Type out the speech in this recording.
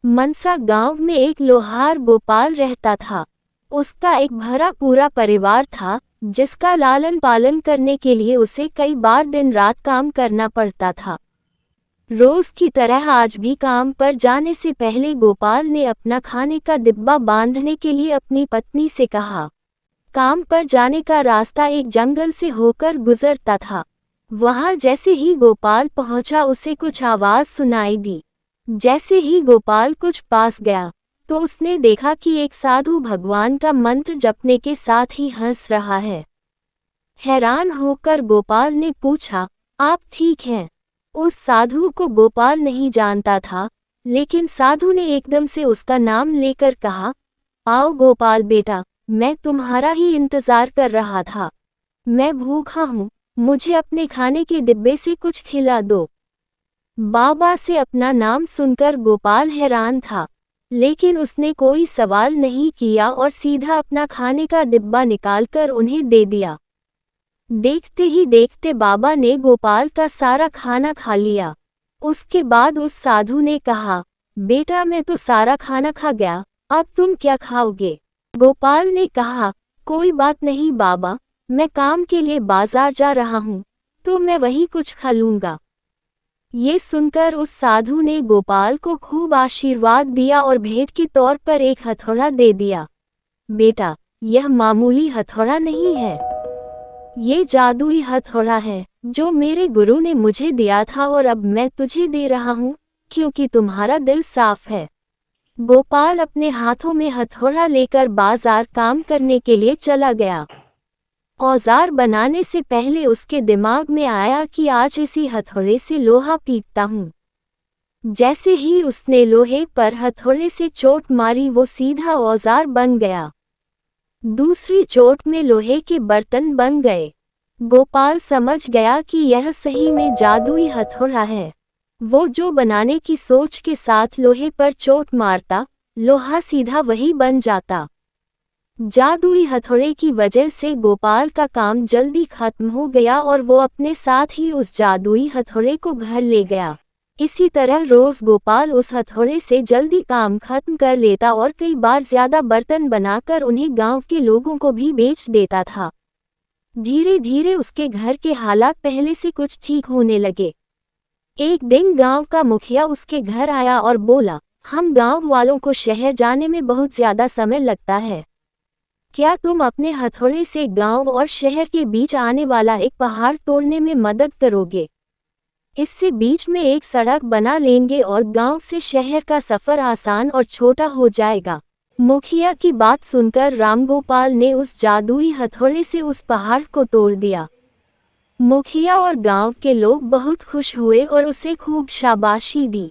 मनसा गांव में एक लोहार गोपाल रहता था। उसका एक भरा पूरा परिवार था, जिसका लालन पालन करने के लिए उसे कई बार दिन रात काम करना पड़ता था। रोज की तरह आज भी काम पर जाने से पहले गोपाल ने अपना खाने का डिब्बा बांधने के लिए अपनी पत्नी से कहा। काम पर जाने का रास्ता एक जंगल से होकर गुजरता था। वहां जैसे ही गोपाल पहुंचा उसे कुछ आवाज सुनाई दी। जैसे ही गोपाल कुछ पास गया तो उसने देखा कि एक साधु भगवान का मंत्र जपने के साथ ही हंस रहा है। हैरान होकर गोपाल ने पूछा, आप ठीक हैं? उस साधु को गोपाल नहीं जानता था, लेकिन साधु ने एकदम से उसका नाम लेकर कहा, आओ गोपाल बेटा, मैं तुम्हारा ही इंतजार कर रहा था। मैं भूखा हूँ, मुझे अपने खाने के डिब्बे से कुछ खिला दो। बाबा से अपना नाम सुनकर गोपाल हैरान था, लेकिन उसने कोई सवाल नहीं किया और सीधा अपना खाने का डिब्बा निकालकर उन्हें दे दिया। देखते ही देखते बाबा ने गोपाल का सारा खाना खा लिया। उसके बाद उस साधु ने कहा, बेटा मैं तो सारा खाना खा गया, अब तुम क्या खाओगे? गोपाल ने कहा, कोई बात नहीं बाबा, मैं काम के लिए बाजार जा रहा हूँ, तो मैं वहीं कुछ खा लूँगा। ये सुनकर उस साधु ने गोपाल को खूब आशीर्वाद दिया और भेंट के तौर पर एक हथौड़ा दे दिया। बेटा, यह मामूली हथौड़ा नहीं है, ये जादुई हथौड़ा है जो मेरे गुरु ने मुझे दिया था और अब मैं तुझे दे रहा हूँ, क्योंकि तुम्हारा दिल साफ है। गोपाल अपने हाथों में हथौड़ा लेकर बाजार काम करने के लिए चला गया। औजार बनाने से पहले उसके दिमाग में आया कि आज इसी हथौड़े से लोहा पीटता हूँ। जैसे ही उसने लोहे पर हथौड़े से चोट मारी वो सीधा औजार बन गया। दूसरी चोट में लोहे के बर्तन बन गए। गोपाल समझ गया कि यह सही में जादुई हथौड़ा है। वो जो बनाने की सोच के साथ लोहे पर चोट मारता, लोहा सीधा वही बन जाता। जादुई हथौड़े की वजह से गोपाल का काम जल्दी खत्म हो गया और वो अपने साथ ही उस जादुई हथौड़े को घर ले गया। इसी तरह रोज गोपाल उस हथौड़े से जल्दी काम खत्म कर लेता और कई बार ज्यादा बर्तन बनाकर उन्हें गांव के लोगों को भी बेच देता था। धीरे धीरे उसके घर के हालात पहले से कुछ ठीक होने लगे। एक दिन गांव का मुखिया उसके घर आया और बोला, हम गांव वालों को शहर जाने में बहुत ज्यादा समय लगता है। क्या तुम अपने हथौड़े से गांव और शहर के बीच आने वाला एक पहाड़ तोड़ने में मदद करोगे? इससे बीच में एक सड़क बना लेंगे और गांव से शहर का सफर आसान और छोटा हो जाएगा। मुखिया की बात सुनकर रामगोपाल ने उस जादुई हथौड़े से उस पहाड़ को तोड़ दिया। मुखिया और गांव के लोग बहुत खुश हुए और उसे खूब शाबाशी दी।